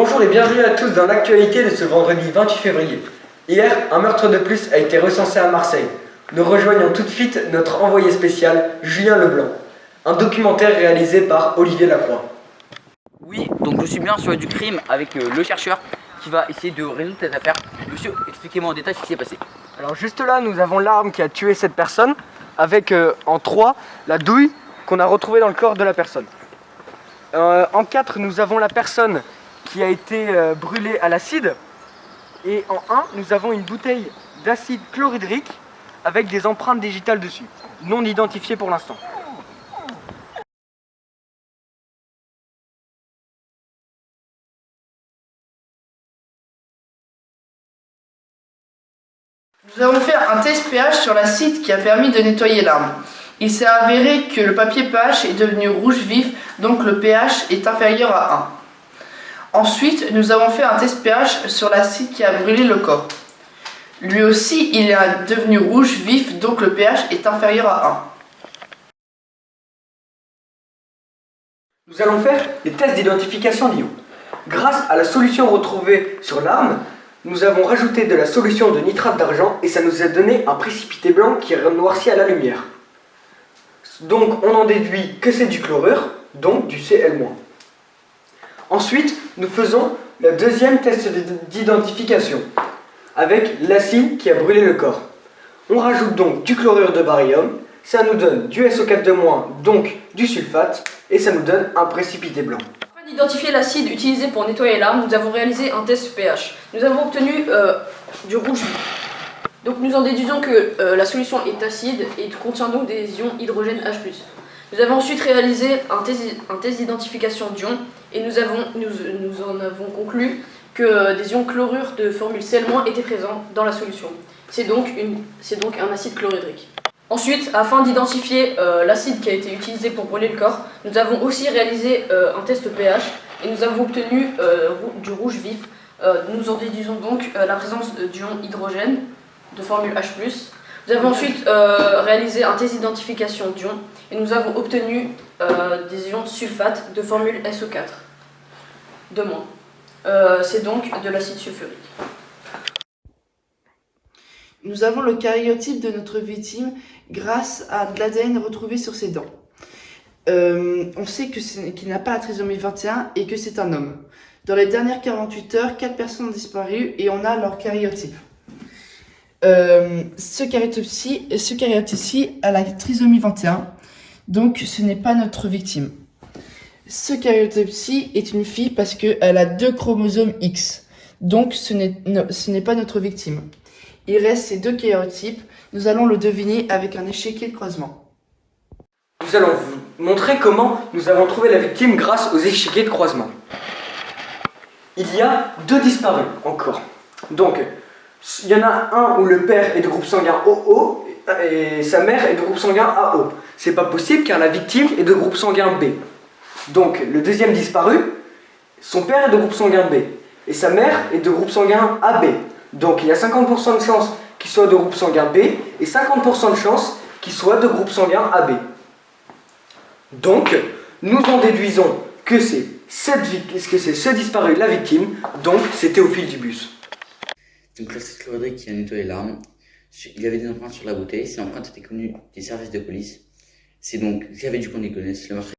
Bonjour et bienvenue à tous dans l'actualité de ce vendredi 28 février. Hier, un meurtre de plus a été recensé à Marseille. Nous rejoignons tout de suite notre envoyé spécial, Julien Leblanc. Un documentaire réalisé par Olivier Lacroix. Oui, donc je suis bien sur du crime avec le chercheur qui va essayer de résoudre cette affaire. Monsieur, expliquez-moi en détail ce qui s'est passé. Alors juste là, nous avons l'arme qui a tué cette personne, avec en 3, la douille qu'on a retrouvée dans le corps de la personne. En 4, nous avons la personne qui a été brûlée à l'acide. Et en 1, nous avons une bouteille d'acide chlorhydrique avec des empreintes digitales dessus, non identifiées pour l'instant. Nous avons fait un test pH sur l'acide qui a permis de nettoyer l'arme. Il s'est avéré que le papier pH est devenu rouge vif, donc le pH est inférieur à 1. Ensuite, nous avons fait un test pH sur l'acide qui a brûlé le corps. Lui aussi, il est devenu rouge vif, donc le pH est inférieur à 1. Nous allons faire les tests d'identification d'ions. Grâce à la solution retrouvée sur l'arme, nous avons rajouté de la solution de nitrate d'argent et ça nous a donné un précipité blanc qui est noirci à la lumière. Donc on en déduit que c'est du chlorure, donc du Cl-. Ensuite, nous faisons le deuxième test d'identification avec l'acide qui a brûlé le corps. On rajoute donc du chlorure de barium, ça nous donne du SO4-, donc du sulfate, et ça nous donne un précipité blanc. Afin d'identifier l'acide utilisé pour nettoyer l'arme, nous avons réalisé un test pH. Nous avons obtenu du rouge vif. Donc nous en déduisons que la solution est acide et contient donc des ions hydrogène H+. Nous avons ensuite réalisé un test d'identification d'ions et nous en avons conclu que des ions chlorure de formule Cl- étaient présents dans la solution. C'est donc un acide chlorhydrique. Ensuite, afin d'identifier l'acide qui a été utilisé pour brûler le corps, nous avons aussi réalisé un test pH et nous avons obtenu du rouge vif. Nous en déduisons donc la présence d'ions hydrogène de formule H+. Nous avons ensuite réalisé un test d'identification d'ions et nous avons obtenu des ions sulfate de formule SO4 de moins. C'est donc de l'acide sulfurique. Nous avons le karyotype de notre victime grâce à de l'ADN retrouvé sur ses dents. On sait qu'il n'a pas la trisomie 21 et que c'est un homme. Dans les dernières 48 heures, 4 personnes ont disparu et on a leur karyotype. Ce karyotype-ci a la trisomie 21, donc ce n'est pas notre victime. Ce karyotype-ci est une fille parce qu'elle a 2 chromosomes X, donc ce n'est pas notre victime. Il reste ces 2 karyotypes, nous allons le deviner avec un échiquier de croisement. Nous allons vous montrer comment nous avons trouvé la victime grâce aux échiquiers de croisement. Il y a 2 disparus encore. Donc, il y en a un où le père est de groupe sanguin OO et sa mère est de groupe sanguin AO. C'est pas possible car la victime est de groupe sanguin B. Donc, le deuxième disparu, son père est de groupe sanguin B et sa mère est de groupe sanguin AB. Donc, il y a 50% de chances qu'il soit de groupe sanguin B et 50% de chances qu'il soit de groupe sanguin AB. Donc, nous en déduisons que c'est ce disparu la victime, donc c'est Théophile Dubus. Donc l'acide chlorhydrique qui a nettoyé l'arme, il y avait des empreintes sur la bouteille, ces empreintes étaient connues des services de police. C'est donc, il y avait du qu'on les connaisse, le meurtre